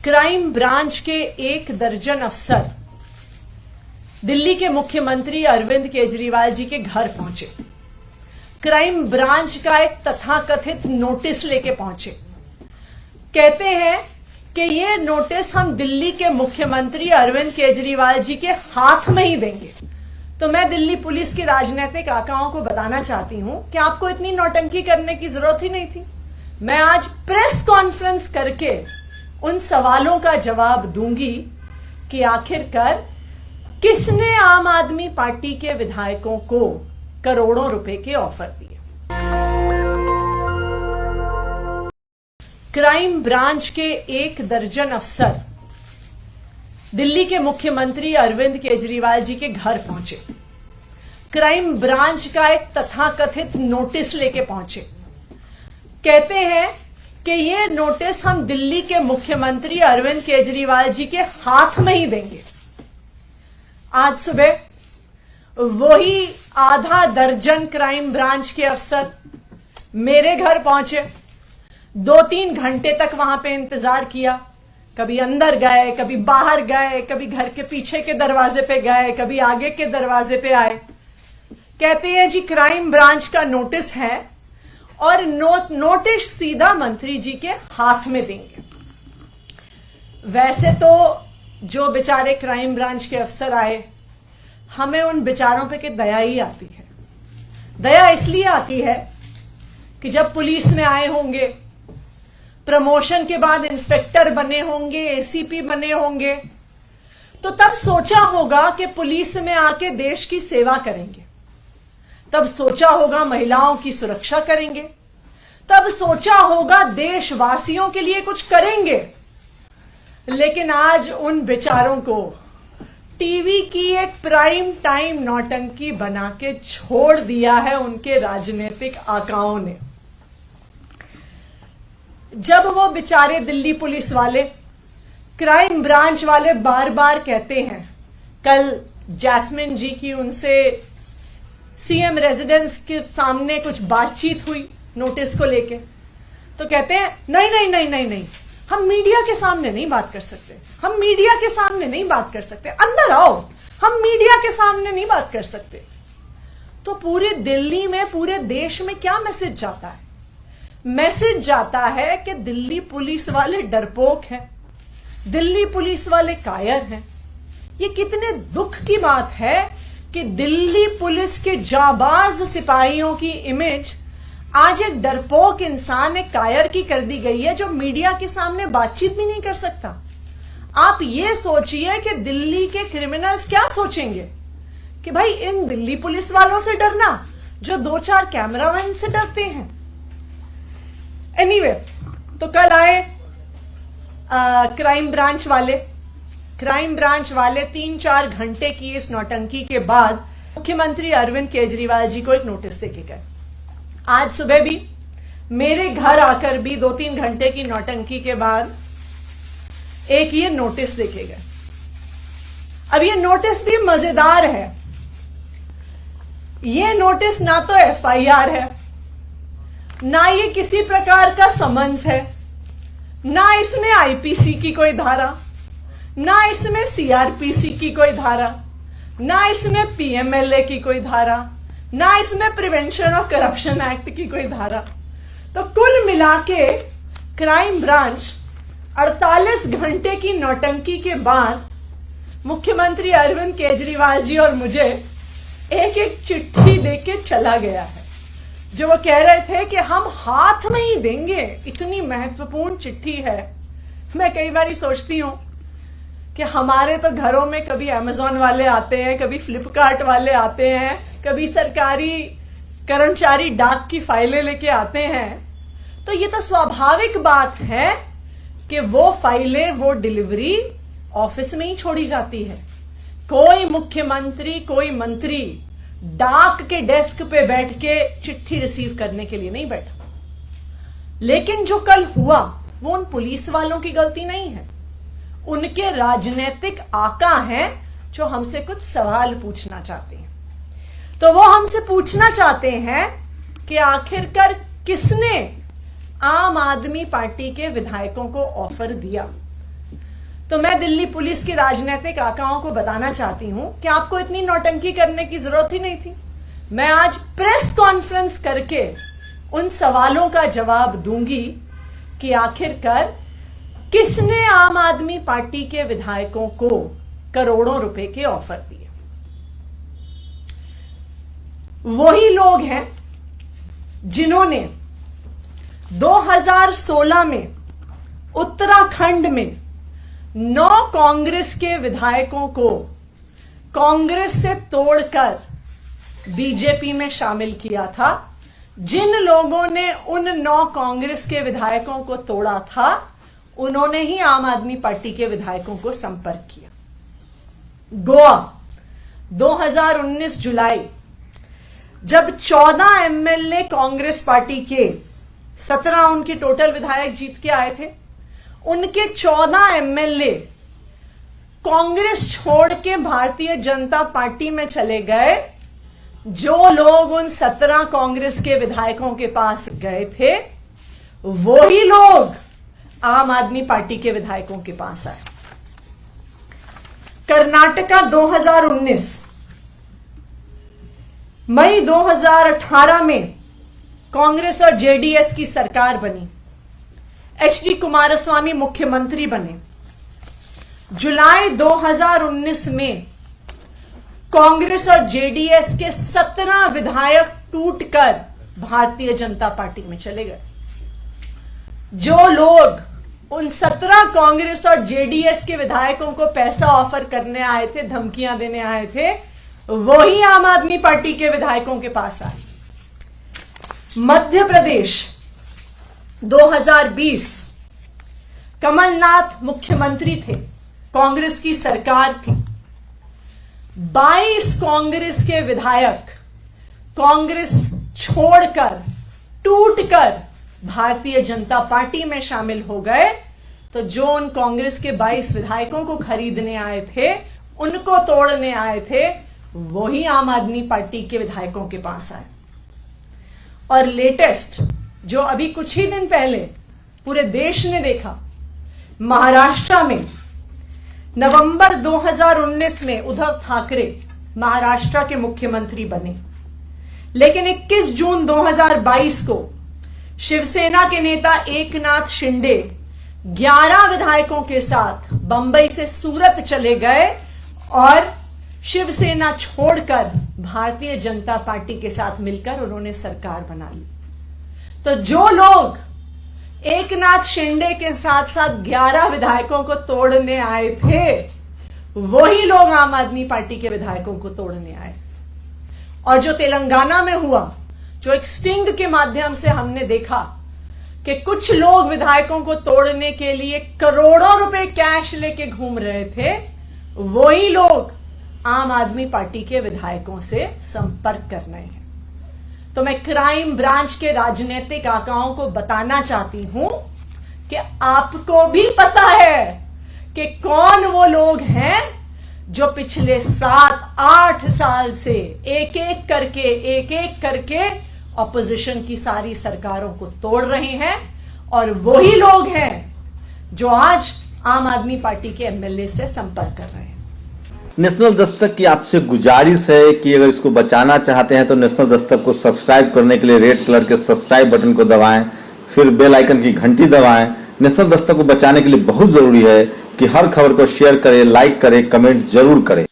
Crime branch के 1 दर्जन अफसर दिल्ली के मुख्यमंत्री अरविंद केजरीवाल जी के घर पहुंचे। क्राइम ब्रांच का एक तथाकथित नोटिस लेके पहुंचे। कहते हैं कि ये नोटिस हम दिल्ली के मुख्यमंत्री अरविंद केजरीवाल जी के हाथ में ही देंगे। तो मैं दिल्ली पुलिस के राजनीतिक आकाओं को बताना चाहती हूं कि आपको इतनी नौटंकी करने की जरूरत ही नहीं थी। मैं आज प्रेस कॉन्फ्रेंस करके उन सवालों का जवाब दूंगी कि आखिरकार किसने आम आदमी पार्टी के विधायकों को करोड़ों रुपए के ऑफर दिए। क्राइम ब्रांच के 1 दर्जन अफसर दिल्ली के मुख्यमंत्री अरविंद केजरीवाल जी के घर पहुंचे। क्राइम ब्रांच का एक तथाकथित नोटिस लेके पहुंचे। कहते हैं कि ये नोटिस हम दिल्ली के मुख्यमंत्री अरविंद केजरीवाल जी के हाथ में ही देंगे। आज सुबह वही आधा दर्जन क्राइम ब्रांच के अफसर मेरे घर पहुंचे। 2-3 घंटे तक वहां पे इंतजार किया। कभी अंदर गए, कभी बाहर गए, कभी घर के पीछे के दरवाजे पे गए, कभी आगे के दरवाजे पे आए। कहते हैं जी क्राइम ब्रांच का नोटिस है और नोटिस सीधा मंत्री जी के हाथ में देंगे। वैसे तो जो बेचारे क्राइम ब्रांच के अफसर आए, हमें उन बेचारों पे के दया ही आती है। दया इसलिए आती है कि जब पुलिस में आए होंगे, प्रमोशन के बाद इंस्पेक्टर बने होंगे, एसीपी बने होंगे, तो तब सोचा होगा कि पुलिस में आके देश की सेवा करेंगे। तब सोचा होगा महिलाओं की सुरक्षा करेंगे। तब सोचा होगा देशवासियों के लिए कुछ करेंगे। लेकिन आज उन बेचारों को टीवी की एक प्राइम टाइम नौटंकी बना के छोड़ दिया है उनके राजनीतिक आकाओं ने। जब वो बेचारे दिल्ली पुलिस वाले, क्राइम ब्रांच वाले बार बार कहते हैं, कल जैस्मिन जी की उनसे सीएम रेजिडेंस के सामने कुछ बातचीत हुई नोटिस को लेके, तो कहते हैं नहीं नहीं नहीं नहीं नहीं, हम मीडिया के सामने नहीं बात कर सकते, हम मीडिया के सामने नहीं बात कर सकते, अंदर आओ, हम मीडिया के सामने नहीं बात कर सकते। तो पूरे दिल्ली में, पूरे देश में क्या मैसेज जाता है? मैसेज जाता है कि दिल्ली पुलिस वाले डरपोक हैं, दिल्ली पुलिस वाले कायर हैं। ये कितने दुख की बात है कि दिल्ली पुलिस के जाबाज सिपाहियों की इमेज आज एक डरपोक इंसान, एक कायर की कर दी गई है, जो मीडिया के सामने बातचीत भी नहीं कर सकता। आप ये सोचिए कि दिल्ली के क्रिमिनल्स क्या सोचेंगे कि भाई इन दिल्ली पुलिस वालों से डरना जो 2-4 कैमरामैन से डरते हैं। एनीवे, तो कल आए क्राइम ब्रांच वाले 3-4 घंटे की इस नौटंकी के बाद मुख्यमंत्री अरविंद केजरीवाल जी को एक नोटिस देके गए। आज सुबह भी मेरे घर आकर भी 2-3 घंटे की नौटंकी के बाद एक ये नोटिस देके गए। अब ये नोटिस भी मजेदार है। ये नोटिस ना तो एफआईआर है, ना ये किसी प्रकार का समन्स है, ना इसमें आईपीसी की कोई धारा, ना इसमें सीआरपीसी की कोई धारा, ना इसमें पीएमएलए की कोई धारा, ना इसमें प्रिवेंशन ऑफ करप्शन एक्ट की कोई धारा। तो कुल मिला के क्राइम ब्रांच 48 घंटे की नौटंकी के बाद मुख्यमंत्री अरविंद केजरीवाल जी और मुझे एक चिट्ठी देके चला गया है, जो वो कह रहे थे कि हम हाथ में ही देंगे। इतनी महत्वपूर्ण चिट्ठी है। मैं कई बार सोचती हूं कि हमारे तो घरों में कभी अमेजोन वाले आते हैं, कभी फ्लिपकार्ट वाले आते हैं, कभी सरकारी कर्मचारी डाक की फाइलें लेके आते हैं। तो ये तो स्वाभाविक बात है कि वो फाइलें, वो डिलीवरी ऑफिस में ही छोड़ी जाती है। कोई मुख्यमंत्री, कोई मंत्री डाक के डेस्क पे बैठ के चिट्ठी रिसीव करने के लिए नहीं बैठा। लेकिन जो कल हुआ वो उन पुलिस वालों की गलती नहीं है, उनके राजनीतिक आका हैं जो हमसे कुछ सवाल पूछना चाहते हैं। तो वो हमसे पूछना चाहते हैं कि आखिरकार किसने आम आदमी पार्टी के विधायकों को ऑफर दिया। तो मैं दिल्ली पुलिस के राजनीतिक आकाओं को बताना चाहती हूं कि आपको इतनी नौटंकी करने की जरूरत ही नहीं थी। मैं आज प्रेस कॉन्फ्रेंस करके उन सवालों का जवाब दूंगी कि आखिरकार किसने आम आदमी पार्टी के विधायकों को करोड़ों रुपए के ऑफर दिए। वही लोग हैं जिन्होंने 2016 में उत्तराखंड में 9 कांग्रेस के विधायकों को कांग्रेस से तोड़कर बीजेपी में शामिल किया था। जिन लोगों ने उन 9 कांग्रेस के विधायकों को तोड़ा था, उन्होंने ही आम आदमी पार्टी के विधायकों को संपर्क किया। गोवा 2019 जुलाई, जब 14 एमएलए कांग्रेस पार्टी के 17 उनके टोटल विधायक जीत के आए थे, उनके 14 एमएलए कांग्रेस छोड़ के भारतीय जनता पार्टी में चले गए। जो लोग उन 17 कांग्रेस के विधायकों के पास गए थे, वही लोग आम आदमी पार्टी के विधायकों के पास आए। कर्नाटका 2019, मई 2018 में कांग्रेस और जेडीएस की सरकार बनी। एचडी कुमारस्वामी मुख्यमंत्री बने। जुलाई 2019 में कांग्रेस और जेडीएस के 17 विधायक टूटकर भारतीय जनता पार्टी में चले गए। जो लोग उन 17 कांग्रेस और जेडीएस के विधायकों को पैसा ऑफर करने आए थे, धमकियां देने आए थे, वही आम आदमी पार्टी के विधायकों के पास आए। मध्य प्रदेश 2020, कमलनाथ मुख्यमंत्री थे, कांग्रेस की सरकार थी। 22 कांग्रेस के विधायक कांग्रेस छोड़कर, टूटकर भारतीय जनता पार्टी में शामिल हो गए। तो जो उन कांग्रेस के 22 विधायकों को खरीदने आए थे, उनको तोड़ने आए थे, वही आम आदमी पार्टी के विधायकों के पास आए। और लेटेस्ट, जो अभी कुछ ही दिन पहले पूरे देश ने देखा, महाराष्ट्र में नवंबर 2019 में उद्धव ठाकरे महाराष्ट्र के मुख्यमंत्री बने। लेकिन 21 जून 2022 को शिवसेना के नेता एकनाथ शिंदे 11 विधायकों के साथ बंबई से सूरत चले गए और शिवसेना छोड़कर भारतीय जनता पार्टी के साथ मिलकर उन्होंने सरकार बना ली। तो जो लोग एकनाथ शिंदे के साथ साथ 11 विधायकों को तोड़ने आए थे, वही लोग आम आदमी पार्टी के विधायकों को तोड़ने आए। और जो तेलंगाना में हुआ, जो एक स्टिंग के माध्यम से हमने देखा कि कुछ लोग विधायकों को तोड़ने के लिए करोड़ों रुपए कैश लेके घूम रहे थे, वही लोग आम आदमी पार्टी के विधायकों से संपर्क कर रहे हैं। तो मैं क्राइम ब्रांच के राजनीतिक आकाओं को बताना चाहती हूं कि आपको भी पता है कि कौन वो लोग हैं जो पिछले 7-8 साल से एक एक करके ऑपोजिशन की सारी सरकारों को तोड़ रहे हैं। और वही लोग हैं जो आज आम आदमी पार्टी के एमएलए से संपर्क कर रहे हैं। नेशनल दस्तक की आपसे गुजारिश है कि अगर इसको बचाना चाहते हैं तो नेशनल दस्तक को सब्सक्राइब करने के लिए रेड कलर के सब्सक्राइब बटन को दबाएं, फिर बेल आइकन की घंटी दबाएं। नेशनल दस्तक को बचाने के लिए बहुत जरूरी है कि हर खबर को शेयर करें, लाइक करें, कमेंट जरूर करें।